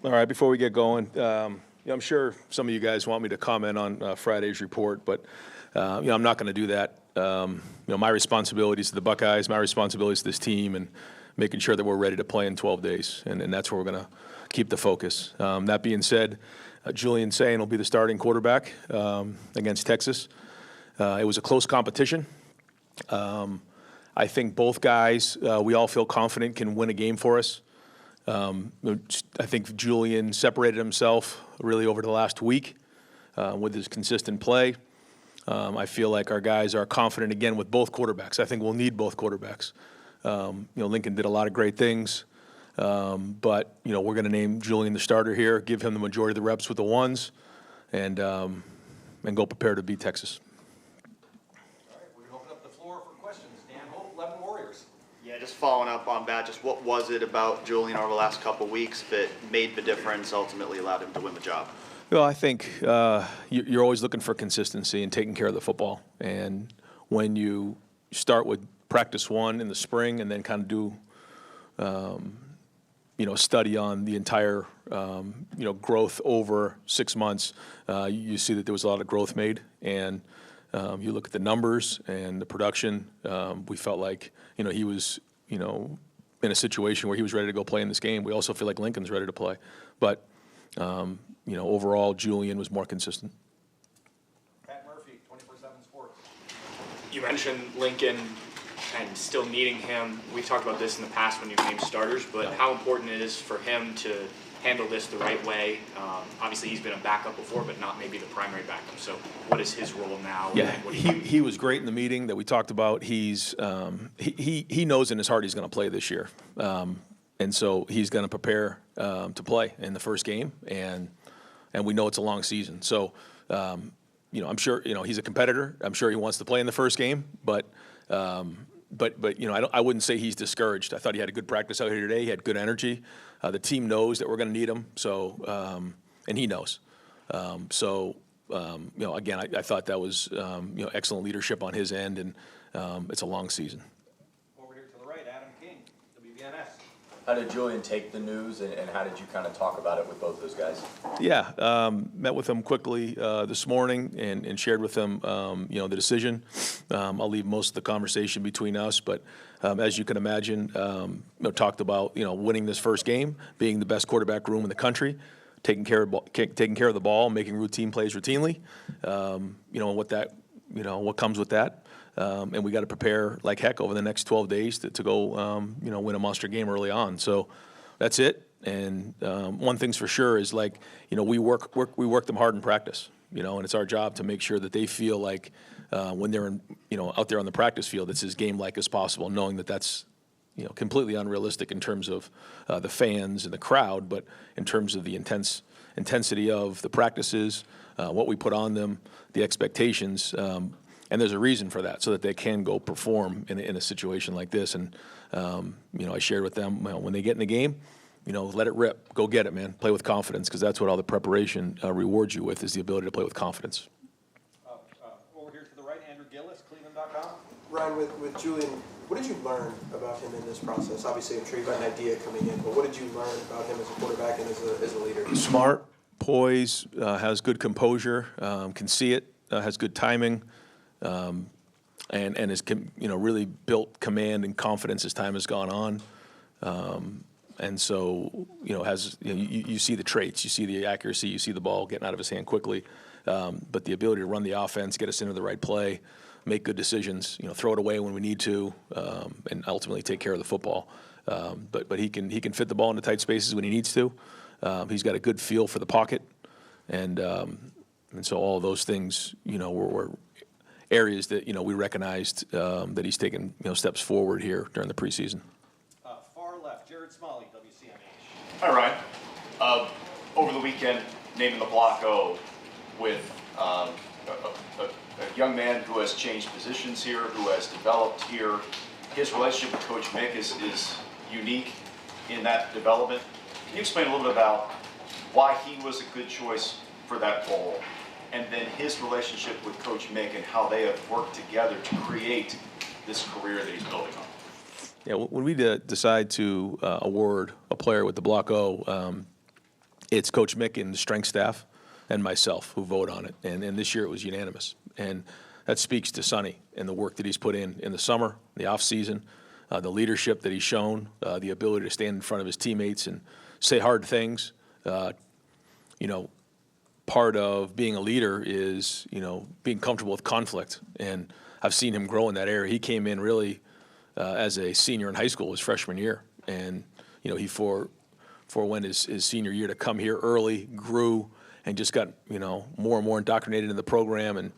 All right, before we get going, I'm sure some of you guys want me to comment on Friday's report, but I'm not going to do that. My responsibilities to the Buckeyes, my responsibilities to this team, and making sure that we're ready to play in 12 days, and that's where we're going to keep the focus. That being said, Julian Sayin will be the starting quarterback against Texas. It was a close competition. I think both guys, we all feel confident, can win a game for us. I think Julian separated himself really over the last week with his consistent play. I feel like our guys are confident again with both quarterbacks. I think we'll need both quarterbacks. Lincoln did a lot of great things, but we're going to name Julian the starter here, give him the majority of the reps with the ones, and go prepare to beat Texas. Yeah, just following up on that, just what was it about Julian over the last couple of weeks that made the difference, ultimately allowed him to win the job? Well, I think you're always looking for consistency and taking care of the football. And when you start with practice one in the spring and then kind of do, study on the entire, growth over 6 months, you see that there was a lot of growth made. And you look at the numbers and the production, we felt like, he was, in a situation where he was ready to go play in this game. We also feel like Lincoln's ready to play. But, overall, Julian was more consistent. Pat Murphy, 24/7 Sports. You mentioned Lincoln and still needing him. We've talked about this in the past when you've named starters, but how important it is for him to handle this the right way. Obviously, he's been a backup before, but not maybe the primary backup. So what is his role now? Yeah, he was great in the meeting that we talked about. He's he knows in his heart he's going to play this year. And so he's going to prepare to play in the first game, and we know it's a long season. So, I'm sure he's a competitor. I'm sure he wants to play in the first game, but I wouldn't say he's discouraged. I thought he had a good practice out here today. He had good energy. The team knows that we're going to need him. So, and he knows. Again, I thought that was excellent leadership on his end, and it's a long season. Over here to the right, Adam King, WBNS. How did Julian take the news, and how did you kind of talk about it with both those guys? Yeah, met with them quickly this morning and shared with them, the decision. I'll leave most of the conversation between us, but as you can imagine, talked about winning this first game, being the best quarterback room in the country, taking care of the ball, making routine plays routinely. What comes with that. And we got to prepare like heck over the next 12 days to go, win a monster game early on. So that's it. And one thing's for sure is we work them hard in practice, and it's our job to make sure that they feel like when they're out there on the practice field, it's as game-like as possible, knowing that that's completely unrealistic in terms of the fans and the crowd, but in terms of the intensity of the practices, what we put on them, the expectations. And there's a reason for that, so that they can go perform in a situation like this. And, I shared with them, when they get in the game, let it rip. Go get it, man. Play with confidence, because that's what all the preparation rewards you with, is the ability to play with confidence. Over here to the right, Andrew Gillis, Cleveland.com. Ryan, with Julian, what did you learn about him in this process? Obviously, I'm sure you got an idea coming in, but what did you learn about him as a quarterback and as a leader? Smart, poise, has good composure, can see it, has good timing. And has really built command and confidence as time has gone on, and so has you see the traits, you see the accuracy, you see the ball getting out of his hand quickly, but the ability to run the offense, get us into the right play, make good decisions, throw it away when we need to, and ultimately take care of the football. But he can fit the ball into tight spaces when he needs to. He's got a good feel for the pocket, and so all of those things were areas that we recognized that he's taken steps forward here during the preseason. Far left, Jared Smalley, WCMH. Hi, Ryan. Over the weekend, naming the Block O with a young man who has changed positions here, who has developed here. His relationship with Coach Mick is unique in that development. Can you explain a little bit about why he was a good choice for that role, and then his relationship with Coach Mick and how they have worked together to create this career that he's building on? Yeah, when we decide to award a player with the Block O, it's Coach Mick and the strength staff and myself who vote on it. And this year it was unanimous. And that speaks to Sonny and the work that he's put in the summer, the off season, the leadership that he's shown, the ability to stand in front of his teammates and say hard things. You know, part of being a leader is, you know, being comfortable with conflict. And I've seen him grow in that area. He came in really as a senior in high school, his freshman year. And, you know, he forewent his senior year to come here early, grew, and just got, you know, more and more indoctrinated in the program. And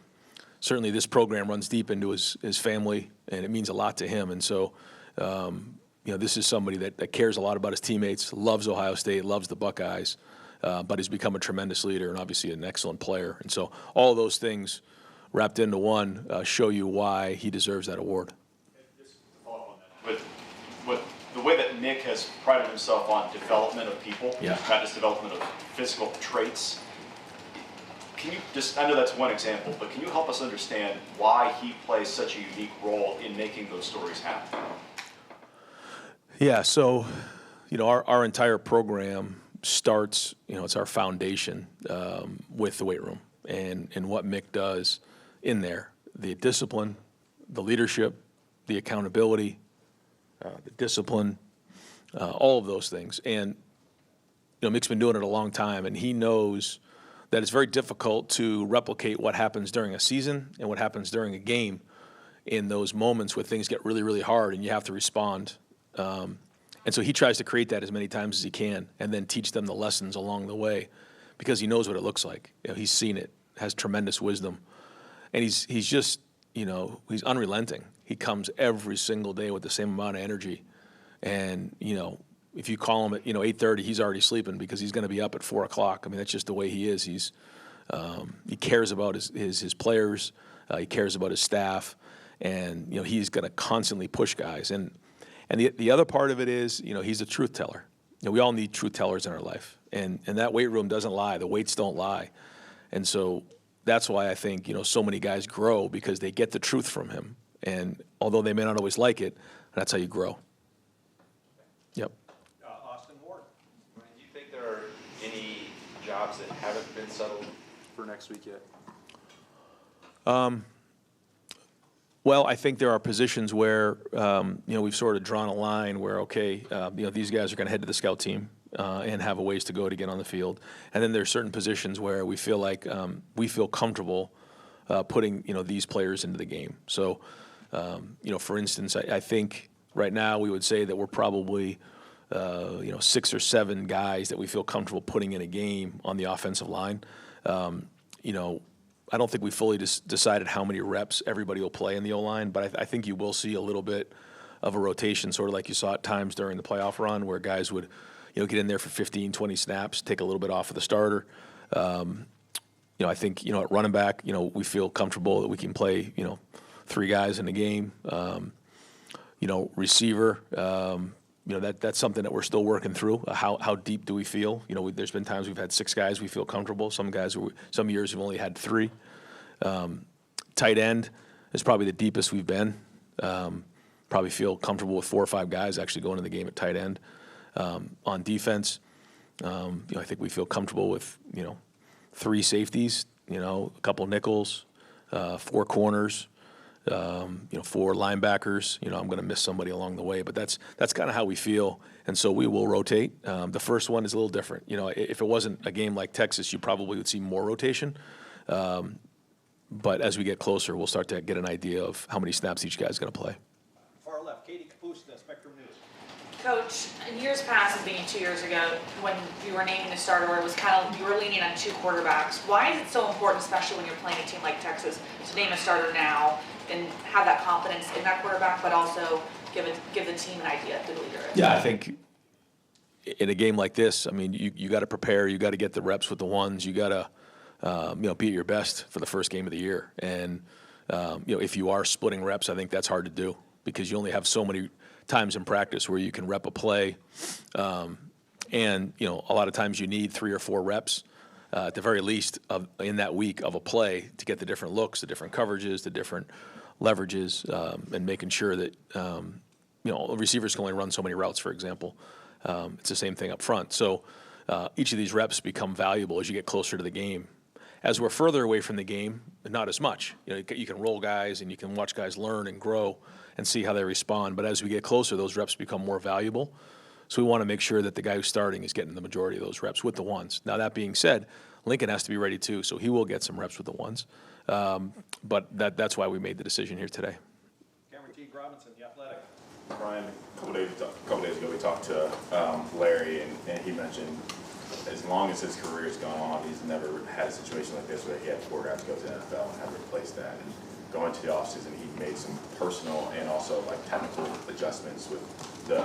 certainly this program runs deep into his family, and it means a lot to him. And so, you know, this is somebody that cares a lot about his teammates, loves Ohio State, loves the Buckeyes, but has become a tremendous leader and obviously an excellent player. And so all of those things wrapped into one show you why he deserves that award. Just to follow up on that. With the way that Nick has prided himself on development of people, Yeah. not just development of physical traits, can you just, I know that's one example, but can you help us understand why he plays such a unique role in making those stories happen? Yeah, so, you know, our entire program starts, you know, it's our foundation with the weight room and what Mick does in there. The discipline, the leadership, the accountability, the discipline, all of those things. And, you know, Mick's been doing it a long time, and he knows that it's very difficult to replicate what happens during a season and what happens during a game in those moments where things get really, really hard and you have to respond. And so he tries to create that as many times as he can and then teach them the lessons along the way because he knows what it looks like. You know, he's seen it, has tremendous wisdom. And he's just, you know, he's unrelenting. He comes every single day with the same amount of energy. And, you know, if you call him at, you know, 8:30, he's already sleeping because he's going to be up at 4 o'clock. I mean, that's just the way he is. He cares about his players. He cares about his staff. And, you know, he's going to constantly push guys. And the other part of it is, you know, he's a truth teller. You know, we all need truth tellers in our life. And that weight room doesn't lie. The weights don't lie. And so that's why I think, you know, so many guys grow because they get the truth from him. And although they may not always like it, that's how you grow. Yep. Austin Ward. Do you think there are any jobs that haven't been settled for next week yet? Well, I think there are positions where, you know, we've sort of drawn a line where, okay, you know, these guys are going to head to the scout team and have a ways to go to get on the field. And then there's certain positions where we feel like we feel comfortable putting, you know, these players into the game. So, you know, for instance, I think right now we would say that we're probably, you know, 6 or 7 guys that we feel comfortable putting in a game on the offensive line. You know, I don't think we fully decided how many reps everybody will play in the O-line, but I think you will see a little bit of a rotation, sort of like you saw at times during the playoff run where guys would, you know, get in there for 15, 20 snaps, take a little bit off of the starter. You know, I think, you know, at running back, you know, we feel comfortable that we can play, you know, 3 guys in the game. You know, receiver, you know, that's something that we're still working through. How deep do we feel? You know, there's been times we've had 6 guys we feel comfortable. Some years we've only had 3. Tight end is probably the deepest we've been. Probably feel comfortable with 4 or 5 guys actually going in the game at tight end. On defense, you know, I think we feel comfortable with, you know, 3 safeties, you know, a couple nickels, 4 corners. You know, 4 linebackers. You know, I'm going to miss somebody along the way, but that's kind of how we feel, and so we will rotate. The first one is a little different. You know, if it wasn't a game like Texas, you probably would see more rotation. But as we get closer, we'll start to get an idea of how many snaps each guy's going to play. Far left, Katie Kapusta, Spectrum News. Coach, in years past, being 2 years ago, when you were naming the starter, it was kind of, you were leaning on 2 quarterbacks. Why is it so important, especially when you're playing a team like Texas, to name a starter now and have that confidence in that quarterback, but also give the team an idea of who the leader is? Yeah, I think in a game like this, I mean, you got to prepare. You got to get the reps with the ones. You got to, you know, be at your best for the first game of the year. And you know, if you are splitting reps, I think that's hard to do because you only have so many times in practice where you can rep a play. And, you know, a lot of times you need 3 or 4 reps at the very least in that week of a play to get the different looks, the different coverages, the different leverages, and making sure that, you know, receivers can only run so many routes, for example. It's the same thing up front. So each of these reps become valuable as you get closer to the game. As we're further away from the game, not as much. You can roll guys and you can watch guys learn and grow and see how they respond. But as we get closer, those reps become more valuable. So we want to make sure that the guy who's starting is getting the majority of those reps with the ones. Now, that being said, Lincoln has to be ready too, so he will get some reps with the ones. But that's why we made the decision here today. Cameron T. Robinson, The Athletic. Brian, a couple days ago, we talked to Larry, and he mentioned as long as his career has gone on, he's never had a situation like this where he had 4 guys go to the NFL and have to replace that. And going to the offseason, he made some personal and also like technical adjustments with the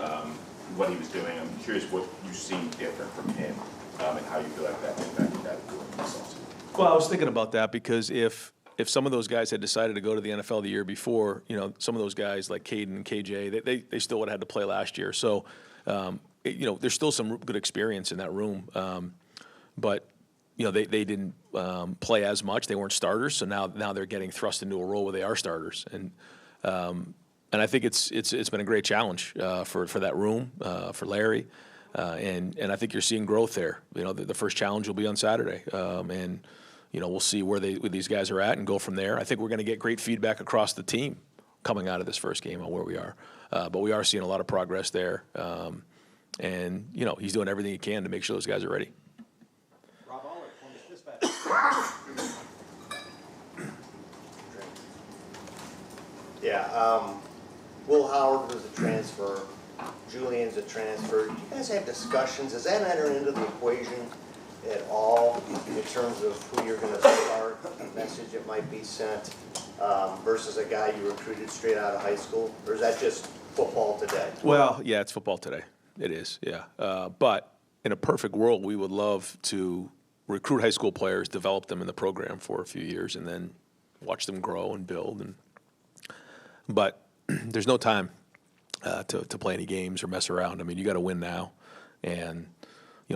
what he was doing. I'm curious what you've seen different from him and how you feel like that impacted that this offseason. Well, I was thinking about that because if some of those guys had decided to go to the NFL the year before, some of those guys like Caden and KJ, they still would have had to play last year. So, there's still some good experience in that room. But they didn't play as much. They weren't starters. So now they're getting thrust into a role where they are starters. And I think it's been a great challenge for that room, for Larry. And I think you're seeing growth there. The first challenge will be on Saturday. And we'll see where these guys are at and go from there. I think we're going to get great feedback across the team coming out of this first game on where we are. But we are seeing a lot of progress there. And he's doing everything he can to make sure those guys are ready. Rob Aller, Columbus Dispatch. Yeah, Will Howard was a transfer. Julian's a transfer. Do you guys have discussions? Does that enter into the equation at all in terms of who you're going to start, the message that might be sent, versus a guy you recruited straight out of high school? Or is that just football today? Well, yeah, it's football today. It is, yeah. But in a perfect world, we would love to recruit high school players, develop them in the program for a few years, and then watch them grow and build. But there's no time to play any games or mess around. I mean, you got to win now, and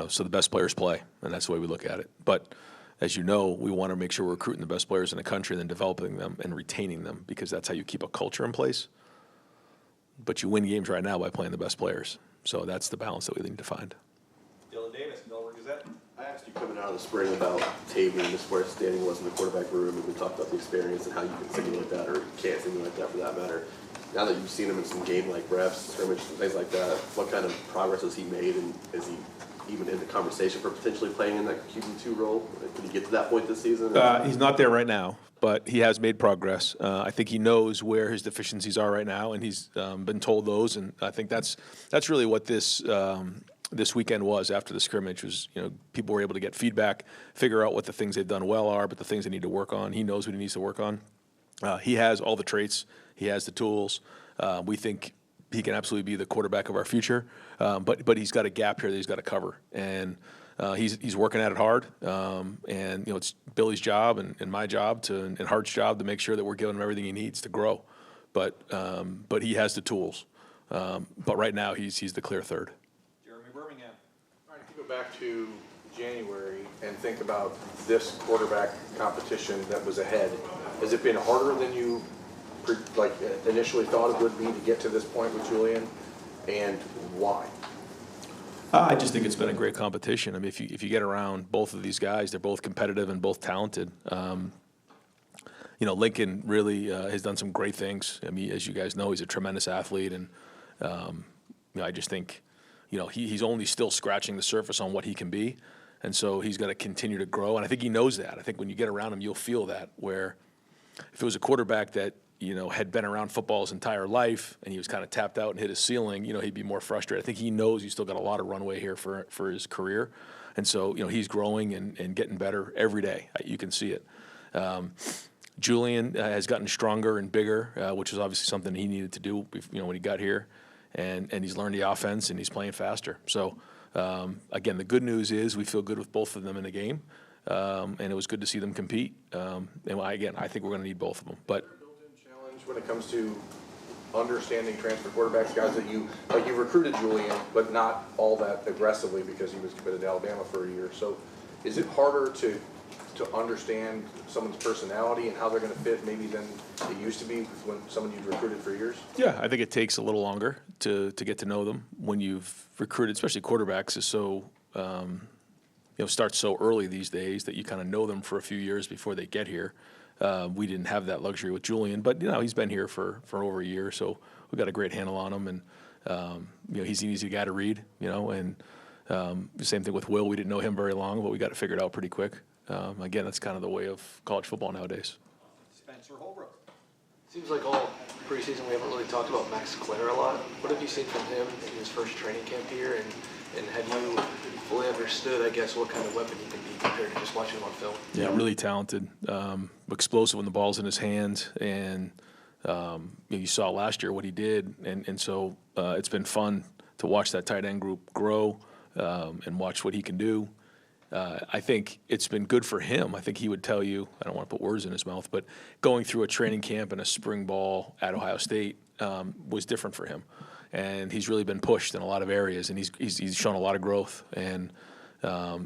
so the best players play, and that's the way we look at it. But as you know, we want to make sure we're recruiting the best players in the country and then developing them and retaining them, because that's how you keep a culture in place. But you win games right now by playing the best players. So that's the balance that we need to find. Dylan Davis, Delaware Gazette. I asked you coming out of the spring about Tavy and just where his standing was in the quarterback room, and we talked about the experience and how you can simulate that, or can't simulate that for that matter. Now that you've seen him in some game-like reps, scrimmages, and things like that, what kind of progress has he made, and is he even in the conversation for potentially playing in that QB2 role? Could he get to that point this season? He's not there right now, but he has made progress. I think he knows where his deficiencies are right now, and he's been told those. And I think that's really what this weekend was after the scrimmage. Was people were able to get feedback, figure out what the things they've done well are, but the things they need to work on. He knows what he needs to work on. He has all the traits. He has the tools. We think he can absolutely be the quarterback of our future, but he's got a gap here that he's got to cover, and he's working at it hard. And it's Billy's job and my job and Hart's job to make sure that we're giving him everything he needs to grow. But he has the tools. But right now he's the clear third. Jeremy Birmingham. All right, if you go back to January and think about this quarterback competition that was ahead, has it been harder than you initially thought it would be to get to this point with Julian, and why? I just think it's been a great competition. I mean, if you get around both of these guys, they're both competitive and both talented. Lincoln really has done some great things. I mean, as you guys know, he's a tremendous athlete, and I just think he's only still scratching the surface on what he can be, and so he's got to continue to grow. And I think he knows that. I think when you get around him, you'll feel that. Where if it was a quarterback that had been around football his entire life and he was kind of tapped out and hit his ceiling, he'd be more frustrated. I think he knows he's still got a lot of runway here for his career. And so, he's growing and getting better every day. You can see it. Julian has gotten stronger and bigger, which is obviously something he needed to do, when he got here. And he's learned the offense and he's playing faster. So, again, the good news is we feel good with both of them in the game. And it was good to see them compete. And I think we're going to need both of them. But When it comes to understanding transfer quarterbacks, guys that you recruited Julian, but not all that aggressively because he was committed to Alabama for a year. So is it harder to understand someone's personality and how they're going to fit maybe than it used to be when someone you'd recruited for years? Yeah, I think it takes a little longer to get to know them when you've recruited, especially quarterbacks is so starts so early these days that you kind of know them for a few years before they get here. We didn't have that luxury with Julian, but he's been here for over a year, so we've got a great handle on him, and he's an easy guy to read, and the same thing with Will. We didn't know him very long, but we got it figured out pretty quick. Again, that's kind of the way of college football nowadays. Spencer Holbrook. Seems like all preseason we haven't really talked about Max Clare a lot. What have you seen from him in his first training camp here, and have you fully understood, I guess, what kind of weapon he can be compared to just watching him on film? Yeah, really talented, explosive when the ball's in his hands, and you saw last year what he did, and so it's been fun to watch that tight end group grow and watch what he can do. I think it's been good for him. I think he would tell you, I don't want to put words in his mouth, but going through a training camp and a spring ball at Ohio State was different for him. And he's really been pushed in a lot of areas, and he's shown a lot of growth. And,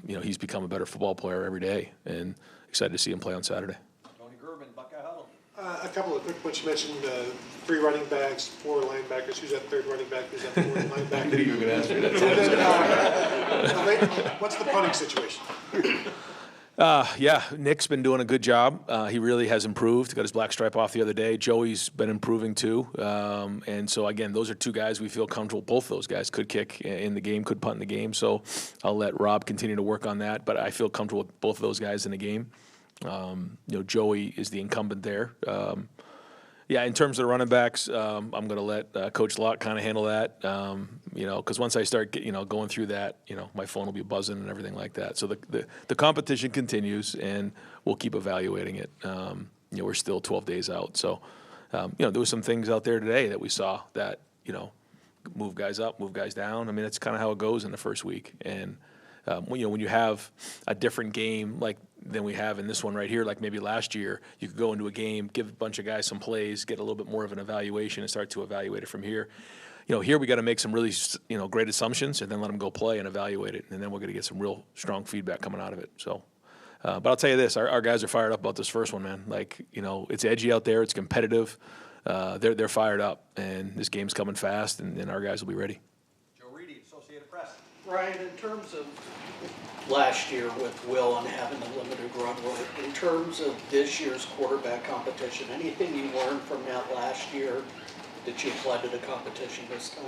he's become a better football player every day, and excited to see him play on Saturday. Tony Gerben, Buckeye Huddle. A couple of quick points. You mentioned 3 running backs, 4 linebackers. Who's that third running back? Who's that fourth linebacker? I knew you were going to ask me that. What's the punting situation? Yeah, Nick's been doing a good job. He really has improved. Got his black stripe off the other day. Joey's been improving too. And so, again, those are 2 guys we feel comfortable. Both those guys could kick in the game, could punt in the game. So I'll let Rob continue to work on that. But I feel comfortable with both of those guys in the game. Joey is the incumbent there. Yeah, in terms of the running backs, I'm going to let Coach Locke kind of handle that, because once I start going through that, my phone will be buzzing and everything like that. So the competition continues, and we'll keep evaluating it. We're still 12 days out. So, there were some things out there today that we saw that, move guys up, move guys down. I mean, that's kind of how it goes in the first week. And when you have a different game than we have in this one right here, like maybe last year, you could go into a game, give a bunch of guys some plays, get a little bit more of an evaluation, and start to evaluate it from here. Here we got to make some really great assumptions, and then let them go play and evaluate it, and then we're going to get some real strong feedback coming out of it. So, but I'll tell you this: our guys are fired up about this first one, man. It's edgy out there, it's competitive. They're fired up, and this game's coming fast, and our guys will be ready. Joe Reedy, Associated Press. Ryan, in terms of last year with Will and having a limited runway, in terms of this year's quarterback competition, anything you learned from that last year that you applied to the competition this time?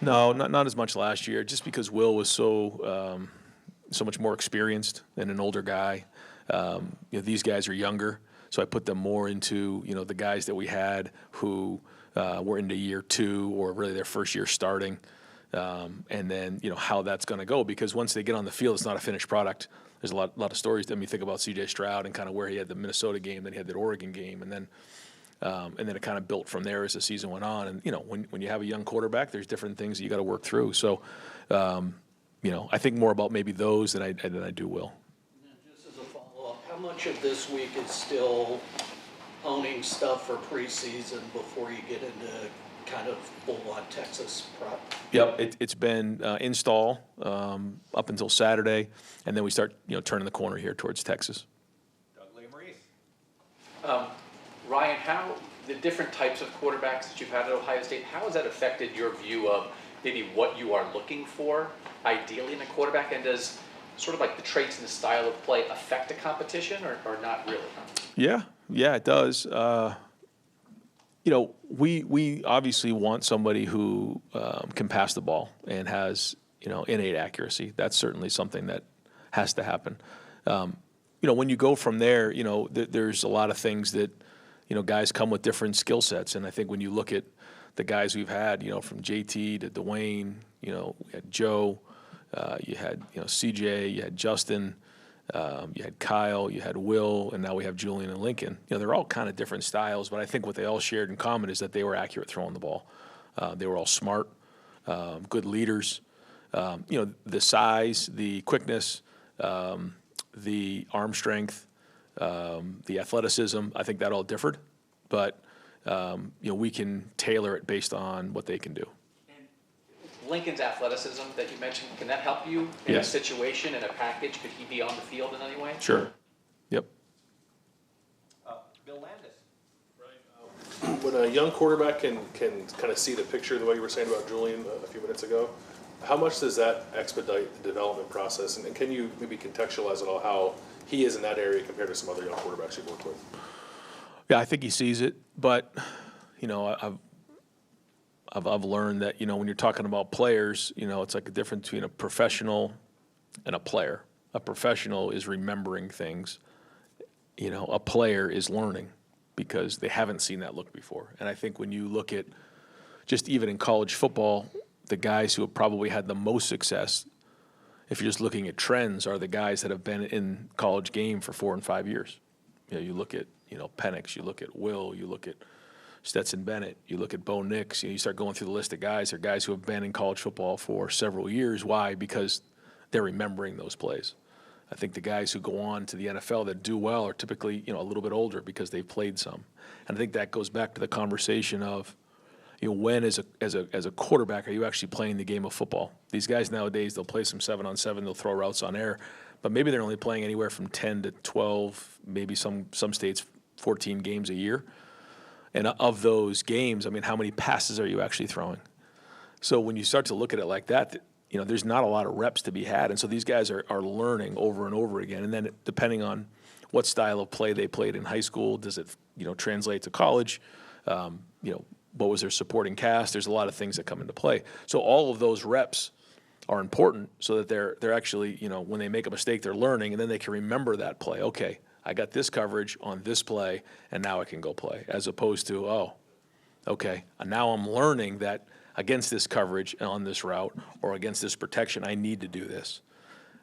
No, not as much last year, just because Will was so much more experienced and an older guy. These guys are younger, so I put them more into the guys that we had who were into year 2 or really their first year starting. And then, how that's going to go, because once they get on the field, it's not a finished product. There's a lot of stories. I mean, think about C.J. Stroud and kind of where he had the Minnesota game, then he had that Oregon game, and then it kind of built from there as the season went on. And, when you have a young quarterback, there's different things that you got to work through. So, I think more about maybe those than I do Will. And just as a follow-up, how much of this week is still owning stuff for preseason before you get into kind of full-on Texas prep? Yep, it's been install up until Saturday, and then we start turning the corner here towards Texas. Doug Maurice. Ryan, how the different types of quarterbacks that you've had at Ohio State, how has that affected your view of maybe what you are looking for ideally in a quarterback, and does sort of like the traits and the style of play affect the competition or not really? Yeah, it does. We obviously want somebody who can pass the ball and has, innate accuracy. That's certainly something that has to happen. When you go from there, there's a lot of things that, guys come with different skill sets. And I think when you look at the guys we've had, from JT to Dwayne, we had Joe, you had, CJ, you had Justin, you had Kyle, you had Will, and now we have Julian and Lincoln. They're all kind of different styles, but I think what they all shared in common is that they were accurate throwing the ball. They were all smart, good leaders. The size, the quickness, the arm strength, the athleticism, I think that all differed, but we can tailor it based on what they can do. Lincoln's athleticism that you mentioned, can that help you in Yes. a situation, in a package? Could he be on the field in any way? Sure. Yep. Bill Landis. When a young quarterback can kind of see the picture, the way you were saying about Julian a few minutes ago, How much does that expedite the development process? And can you maybe contextualize at all how he is in that area compared to some other young quarterbacks you've worked with? Yeah, I think he sees it, but I've learned that when you're talking about players, it's like a difference between a professional and a player. A professional is remembering things. A player is learning because they haven't seen that look before. And I think when you look at just even in college football, the guys who have probably had the most success, if you're just looking at trends, are the guys that have been in college game for 4 and 5 years. You look at Penix, you look at Will, you look at Stetson Bennett, you look at Bo Nix, you start going through the list of guys. They're guys who have been in college football for several years. Why? Because they're remembering those plays. I think the guys who go on to the NFL that do well are typically a little bit older because they've played some. And I think that goes back to the conversation of when as a quarterback are you actually playing the game of football? These guys nowadays, they'll play some 7-on-7, they'll throw routes on air, but maybe they're only playing anywhere from 10 to 12, maybe some states 14 games a year. And of those games, how many passes are you actually throwing? So when you start to look at it like that, there's not a lot of reps to be had. And so these guys are learning over and over again. And then depending on what style of play they played in high school, does it, translate to college? What was their supporting cast? There's a lot of things that come into play. So all of those reps are important so that they're actually, when they make a mistake, they're learning, and then they can remember that play. Okay, I got this coverage on this play, and now I can go play. As opposed to, okay, now I'm learning that against this coverage on this route or against this protection, I need to do this.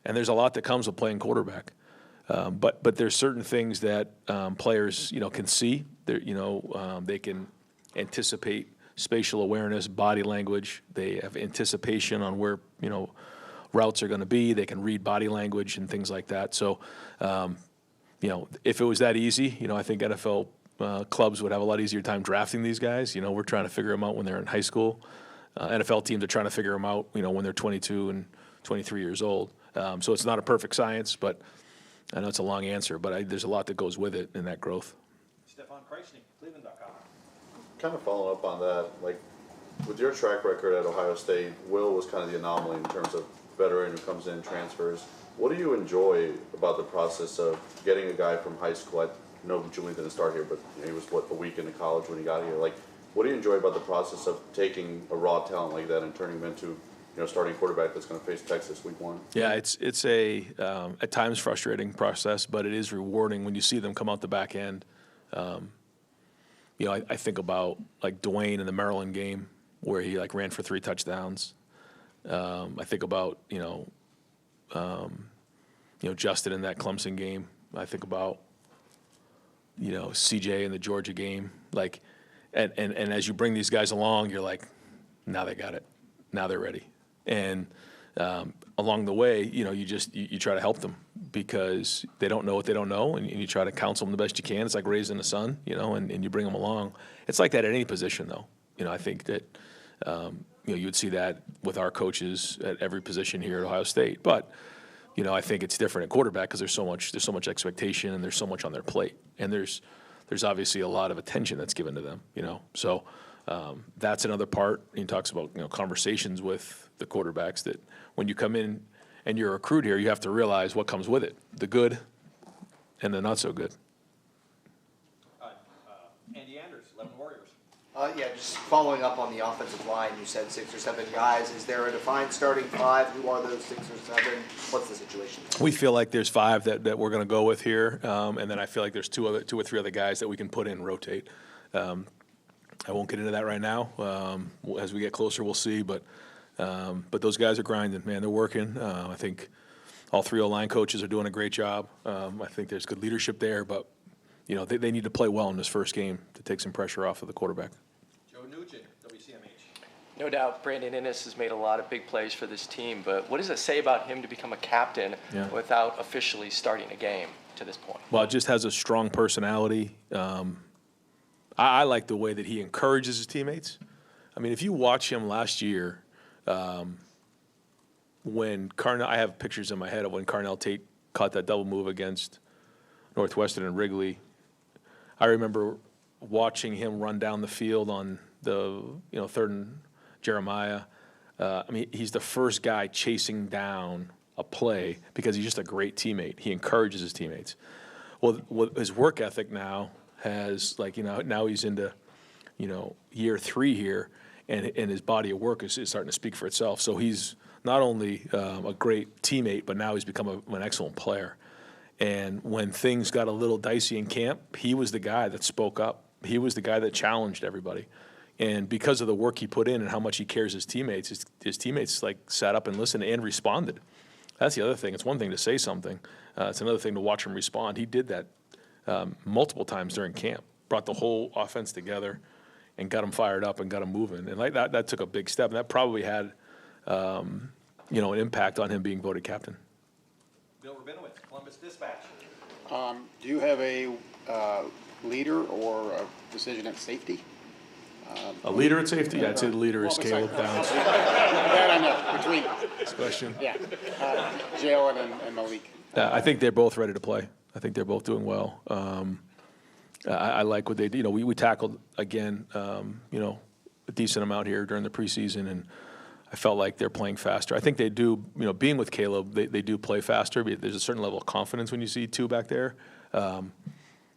And there's a lot that comes with playing quarterback. But there's certain things that players, can see. They can anticipate spatial awareness, body language. They have anticipation on where, routes are going to be. They can read body language and things like that. So, if it was that easy, I think NFL clubs would have a lot easier time drafting these guys. We're trying to figure them out when they're in high school. NFL teams are trying to figure them out, when they're 22 and 23 years old. So it's not a perfect science, but I know it's a long answer, but there's a lot that goes with it in that growth. Stefan Kreisnig, Cleveland.com. Kind of following up on that, like with your track record at Ohio State, Will was kind of the anomaly in terms of veteran who comes in, transfers. What do you enjoy about the process of getting a guy from high school? I know Julian didn't start here, but he was, a week into college when he got here. Like, what do you enjoy about the process of taking a raw talent like that and turning him into, starting quarterback that's going to face Texas week 1? Yeah, it's a at times frustrating process, but it is rewarding when you see them come out the back end. I think about like Dwayne in the Maryland game where he ran for 3 touchdowns. I think about Justin in that Clemson game. I think about CJ in the Georgia game. And as you bring these guys along, you're like, now they got it, now they're ready. And along the way, you try to help them because they don't know what they don't know, and you try to counsel them the best you can. It's like raising a son, and you bring them along. It's like that at any position, though. I think that you would see that with our coaches at every position here at Ohio State. But I think it's different at quarterback because there's so much expectation and there's so much on their plate, and there's obviously a lot of attention that's given to them. So that's another part. He talks about conversations with the quarterbacks that when you come in and you're a recruit here, you have to realize what comes with it, the good and the not so good. Andy Anders, 11 Warriors. Yeah, just following up on the offensive line, you said 6 or 7 guys. Is there a defined starting 5? Who are those 6 or 7? What's the situation? We feel like there's 5 that we're going to go with here, and then I feel like there's 2 or 3 other guys that we can put in and rotate. I won't get into that right now. As we get closer, we'll see. But those guys are grinding, man. They're working. I think all 3 O-line coaches are doing a great job. I think there's good leadership there, but they need to play well in this first game to take some pressure off of the quarterback. Joe Nugent, WCMH. No doubt Brandon Innes has made a lot of big plays for this team, but what does it say about him to become a captain without officially starting a game to this point? Well, it just has a strong personality. I like the way that he encourages his teammates. I mean, if you watch him last year, when I have pictures in my head of when Carnell Tate caught that double move against Northwestern and Wrigley. I remember watching him run down the field on the 3rd and Jeremiah. I mean, he's the first guy chasing down a play because he's just a great teammate. He encourages his teammates. Well, his work ethic now has, like, now he's into, year 3 here, and his body of work is starting to speak for itself. So he's not only a great teammate, but now he's become an excellent player. And when things got a little dicey in camp, he was the guy that spoke up. He was the guy that challenged everybody. And because of the work he put in and how much he cares his teammates, his teammates sat up and listened and responded. That's the other thing. It's one thing to say something. It's another thing to watch him respond. He did that multiple times during camp, brought the whole offense together and got them fired up and got them moving. And that took a big step. And that probably had, an impact on him being voted captain. Bill Rabinowitz, Columbus Dispatch. Do you have a leader or a decision at safety? A leader at safety? I'd say the leader is Caleb Downs. That I know, between. Next question. Yeah, Jalen and Malik. I think they're both ready to play. I think they're both doing well. I like what they do. We tackled, again, a decent amount here during the preseason, and I felt like they're playing faster. I think they do, being with Caleb, they do play faster. But there's a certain level of confidence when you see 2 back there.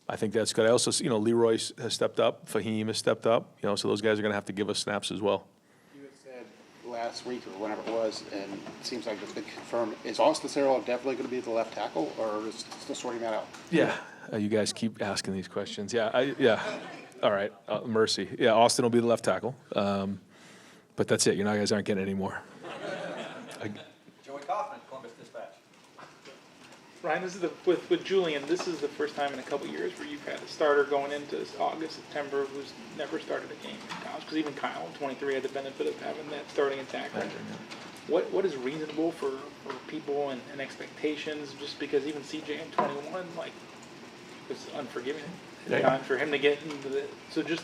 I think that's good. I also, Leroy has stepped up. Fahim has stepped up. So those guys are going to have to give us snaps as well. You had said last week or whenever it was, and it seems like it's been confirmed. Is Austin Cyril definitely going to be the left tackle, or is still sorting that out? Yeah. You guys keep asking these questions. Yeah. All right. Mercy. Yeah, Austin will be the left tackle. But that's it. You guys aren't getting any more. Joey Kaufman, Columbus Dispatch. Ryan, this is with Julian. This is the first time in a couple years where you've had a starter going into August, September who's never started a game in college. Because even Kyle, 23, had the benefit of having that starting attack record. What is reasonable for people and expectations? Just because even CJ in 21, was unforgiving. Time for him to get into the. So just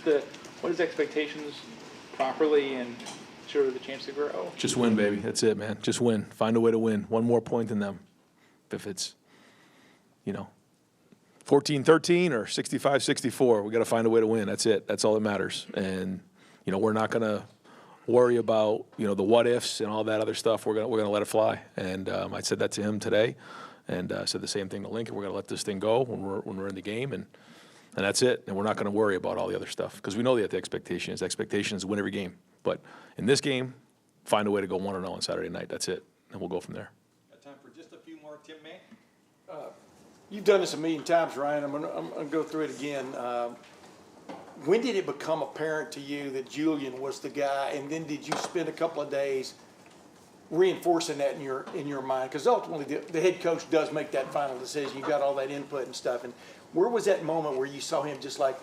what is expectations properly and sure the chance to grow? Just win, baby. That's it, man. Just win. Find a way to win. One more point than them. If it's, 14-13 or 65-64, we got to find a way to win. That's it. That's all that matters. And, we're not going to worry about, the what ifs and all that other stuff. We're going to let it fly. And I said that to him today. And I said the same thing to Lincoln. We're going to let this thing go when we're in the game. And that's it. And we're not going to worry about all the other stuff because we know that the expectation is. The expectation is to win every game. But in this game, find a way to go 1-0 on Saturday night. That's it. And we'll go from there. Got time for just a few more. Tim May. You've done this a million times, Ryan. I'm gonna go through it again. When did it become apparent to you that Julian was the guy? And then did you spend a couple of days reinforcing that in your mind? Because ultimately, the head coach does make that final decision. You got all that input and stuff. And where was that moment where you saw him just like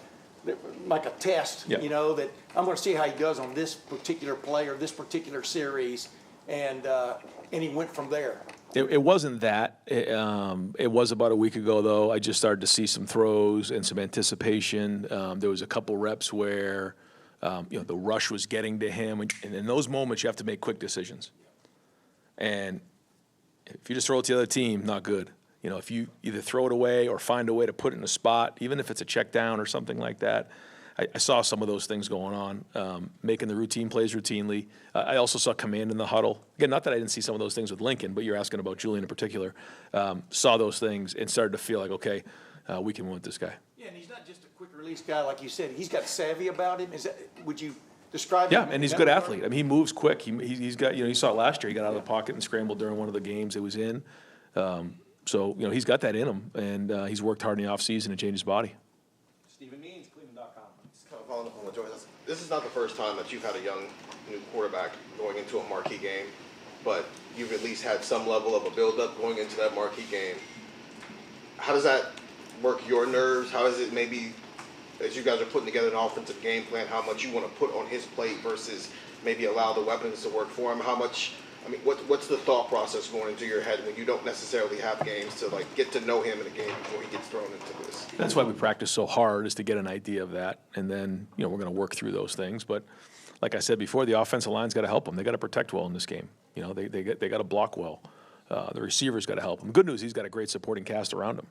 a test? Yeah. That I'm going to see how he does on this particular play or this particular series, and he went from there. It wasn't that. It was about a week ago, though. I just started to see some throws and some anticipation. There was a couple reps where, the rush was getting to him. And in those moments, you have to make quick decisions. And if you just throw it to the other team, not good. If you either throw it away or find a way to put it in a spot, even if it's a check down or something like that, I saw some of those things going on, making the routine plays routinely. I also saw command in the huddle. Again, not that I didn't see some of those things with Lincoln, but you're asking about Julian in particular. Saw those things and started to feel like, okay, we can win with this guy. Yeah, and he's not just a quick release guy, like you said. He's got savvy about him. Would you describe him? Yeah, and he's a good athlete. I mean, he moves quick. He's got, you saw it last year. He got out of the pocket and scrambled during one of the games it was in. So, he's got that in him, and he's worked hard in the offseason to change his body. Stephen Means, Cleveland.com. Just kind of following up on what Joey said. This is not the first time that you've had a young new quarterback going into a marquee game, but you've at least had some level of a build-up going into that marquee game. How does that work your nerves? How is it maybe, as you guys are putting together an offensive game plan, how much you want to put on his plate versus maybe allow the weapons to work for him? How much, what's the thought process going into your head when you don't necessarily have games to get to know him in a game before he gets thrown into this? That's why we practice so hard, is to get an idea of that, and then we're going to work through those things. But like I said before, the offensive line's got to help them. They got to protect well in this game. They got to block well. The receivers got to help him. Good news, he's got a great supporting cast around him,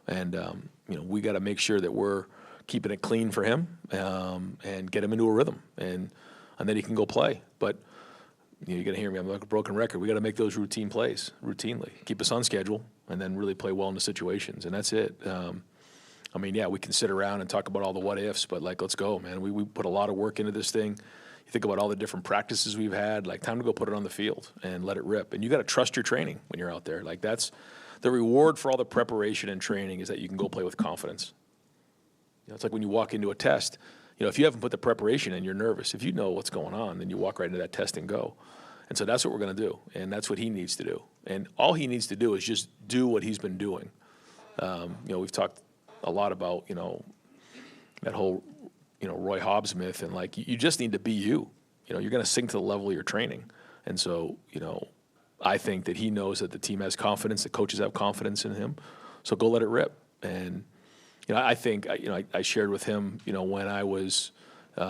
and we got to make sure that we're keeping it clean for him and get him into a rhythm, and then he can go play. But you're going to hear me, I'm like a broken record. We got to make those routine plays routinely, keep us on schedule, and then really play well in the situations, and that's it. I mean, yeah, we can sit around and talk about all the what ifs, but like, let's go, man. We put a lot of work into this thing. You think about all the different practices we've had, like time to go put it on the field and let it rip. And you got to trust your training when you're out there. Like that's the reward for all the preparation and training is that you can go play with confidence. You know, it's like when you walk into a test, you know, if you haven't put the preparation in, you're nervous. If you know what's going on, then you walk right into that test and go. And so that's what we're going to do. And that's what he needs to do. And all he needs to do is just do what he's been doing. You know, we've talked a lot about, you know, that whole, you know, Roy Hobbs myth, and like you just need to be you. You know, you're going to sink to the level of your training. And so, you know, I think that he knows that the team has confidence, the coaches have confidence in him. So go let it rip. And, you know, I think, you know, I shared with him, you know, when I was, you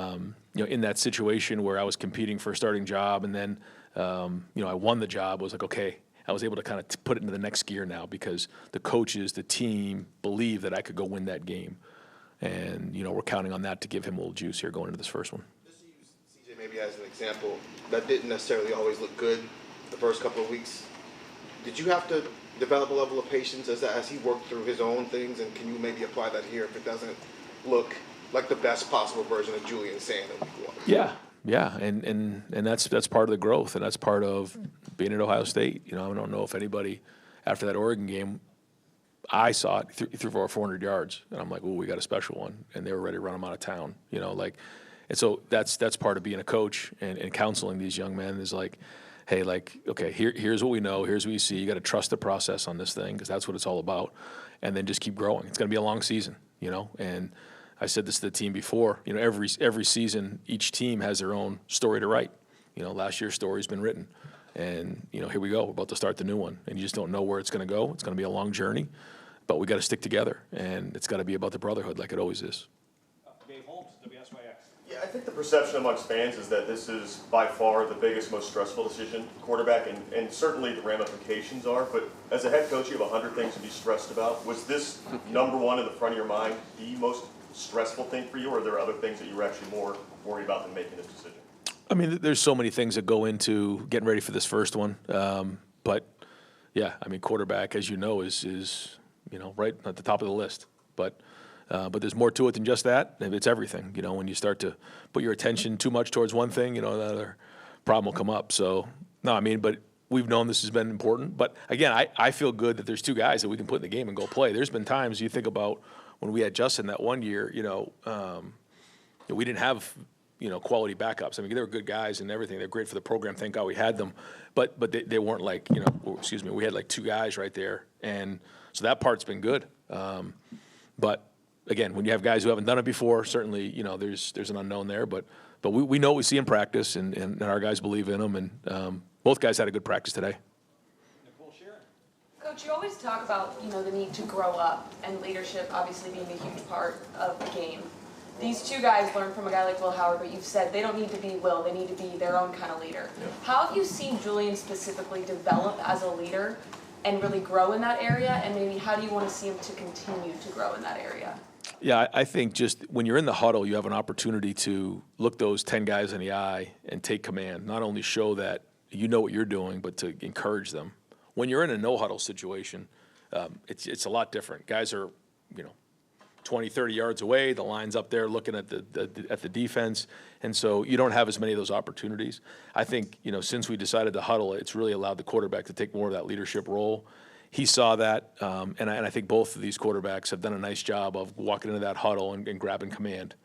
know, in that situation where I was competing for a starting job, and then, you know, I won the job. I was like, okay, I was able to kind of put it into the next gear now because the coaches, the team believe that I could go win that game. And, you know, we're counting on that to give him a little juice here going into this first one. Just to use CJ maybe as an example, that didn't necessarily always look good the first couple of weeks. Did you have to develop a level of patience as he worked through his own things, and can you maybe apply that here if it doesn't look like the best possible version of Julian Sayin in week one? Yeah, and that's part of the growth, and that's part of being at Ohio State. You know, I don't know if anybody after that Oregon game, I saw it, he threw for 400 yards, and I'm like, oh, we got a special one, and they were ready to run him out of town. You know, like, and so that's part of being a coach and counseling these young men is like, hey, like, okay, here's what we know, here's what you see. You got to trust the process on this thing because that's what it's all about, and then just keep growing. It's going to be a long season, you know, and I said this to the team before. You know, every season, each team has their own story to write. You know, last year's story's been written, and you know, here we go. We're about to start the new one, and you just don't know where it's going to go. It's going to be a long journey, but we got to stick together, and it's got to be about the brotherhood, like it always is. Dave Holmes, WSYX. Yeah, I think the perception amongst fans is that this is by far the biggest, most stressful decision, quarterback, and certainly the ramifications are. But as a head coach, you have 100 things to be stressed about. Was this number one in the front of your mind, the most stressful thing for you, or are there other things that you were actually more worried about than making this decision? I mean, there's so many things that go into getting ready for this first one, but yeah, I mean, quarterback, as you know, is you know, right at the top of the list. But there's more to it than just that. It's everything. You know, when you start to put your attention too much towards one thing, you know, another problem will come up. So no, I mean, but we've known this has been important. But again, I feel good that there's two guys that we can put in the game and go play. There's been times you think about when we had Justin that one year, you know, we didn't have, you know, quality backups. I mean, they were good guys and everything. They're great for the program. Thank God we had them. But they weren't like, you know, excuse me, we had like two guys right there. And so that part's been good. But again, when you have guys who haven't done it before, certainly, you know, there's an unknown there. But we know what we see in practice, and our guys believe in them. And both guys had a good practice today. Coach, you always talk about, you know, the need to grow up and leadership obviously being a huge part of the game. These two guys learn from a guy like Will Howard, but you've said they don't need to be Will, they need to be their own kind of leader. Yeah. How have you seen Julian specifically develop as a leader and really grow in that area, and maybe how do you want to see him to continue to grow in that area? Yeah, I think just when you're in the huddle, you have an opportunity to look those 10 guys in the eye and take command, not only show that you know what you're doing, but to encourage them. When you're in a no-huddle situation, it's a lot different. Guys are, you know, 20, 30 yards away. The line's up there looking at the defense, and so you don't have as many of those opportunities. I think, you know, since we decided to huddle, it's really allowed the quarterback to take more of that leadership role. He saw that, and I think both of these quarterbacks have done a nice job of walking into that huddle and grabbing command.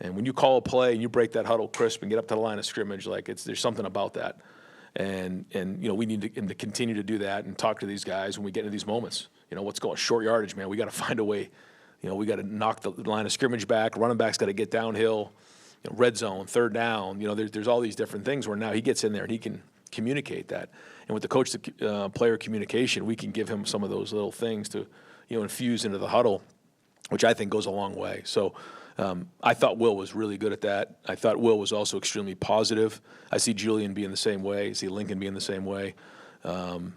And when you call a play and you break that huddle crisp and get up to the line of scrimmage, like there's something about that. And you know, we need to continue to do that and talk to these guys when we get into these moments. You know, what's going short yardage, man? We got to find a way. You know, we got to knock the line of scrimmage back. Running back's got to get downhill. You know, red zone, third down. You know, there's all these different things where now he gets in there and he can communicate that. And with the coach to player communication, we can give him some of those little things to, you know, infuse into the huddle, which I think goes a long way. So I thought Will was really good at that. I thought Will was also extremely positive. I see Julian being the same way. I see Lincoln being the same way. And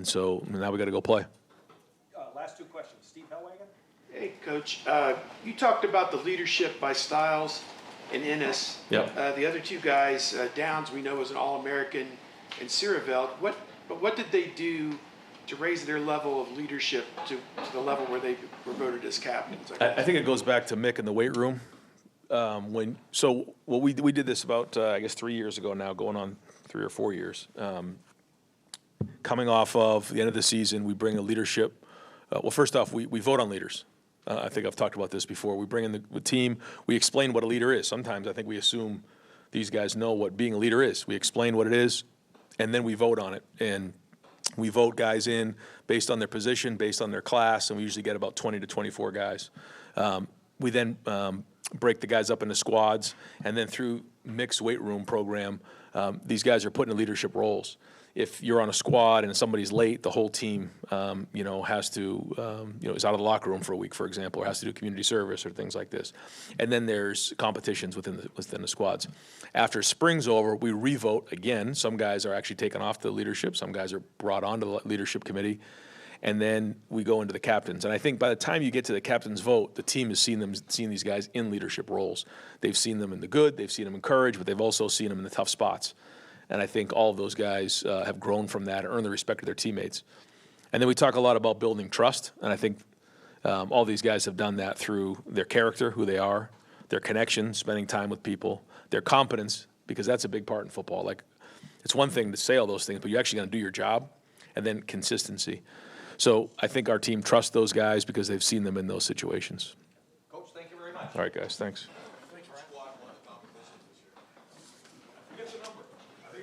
so now we got to go play. Last two questions. Steve Hellwagon? Hey, Coach. You talked about the leadership by styles. and Ennis. Yep. The other two guys, Downs, we know was an All-American, and Sierreveld. What did they do to raise their level of leadership to the level where they were voted as captains? I think it goes back to Mick in the weight room. We did this about I guess 3 years ago now, going on 3 or 4 years. Coming off of the end of the season, we bring a leadership. Well, first off, we vote on leaders. I think I've talked about this before. We bring in the team. We explain what a leader is. Sometimes I think we assume these guys know what being a leader is. We explain what it is, and then we vote on it. And we vote guys in based on their position, based on their class, and we usually get about 20 to 24 guys. We then break the guys up into squads, and then through mixed weight room program, these guys are put in leadership roles. If you're on a squad and somebody's late, the whole team, has to, is out of the locker room for a week, for example, or has to do community service or things like this. And then there's competitions within the squads. After spring's over, we revote again. Some guys are actually taken off the leadership. Some guys are brought onto the leadership committee. And then we go into the captains. And I think by the time you get to the captain's vote, the team has seen these guys in leadership roles. They've seen them in the good, they've seen them in courage, but they've also seen them in the tough spots. And I think all of those guys have grown from that and earned the respect of their teammates. And then we talk a lot about building trust, and I think all these guys have done that through their character, who they are, their connection, spending time with people, their competence, because that's a big part in football. Like, it's one thing to say all those things, but you're actually going to do your job, and then consistency. So I think our team trusts those guys because they've seen them in those situations. Coach, thank you very much. All right, guys, thanks.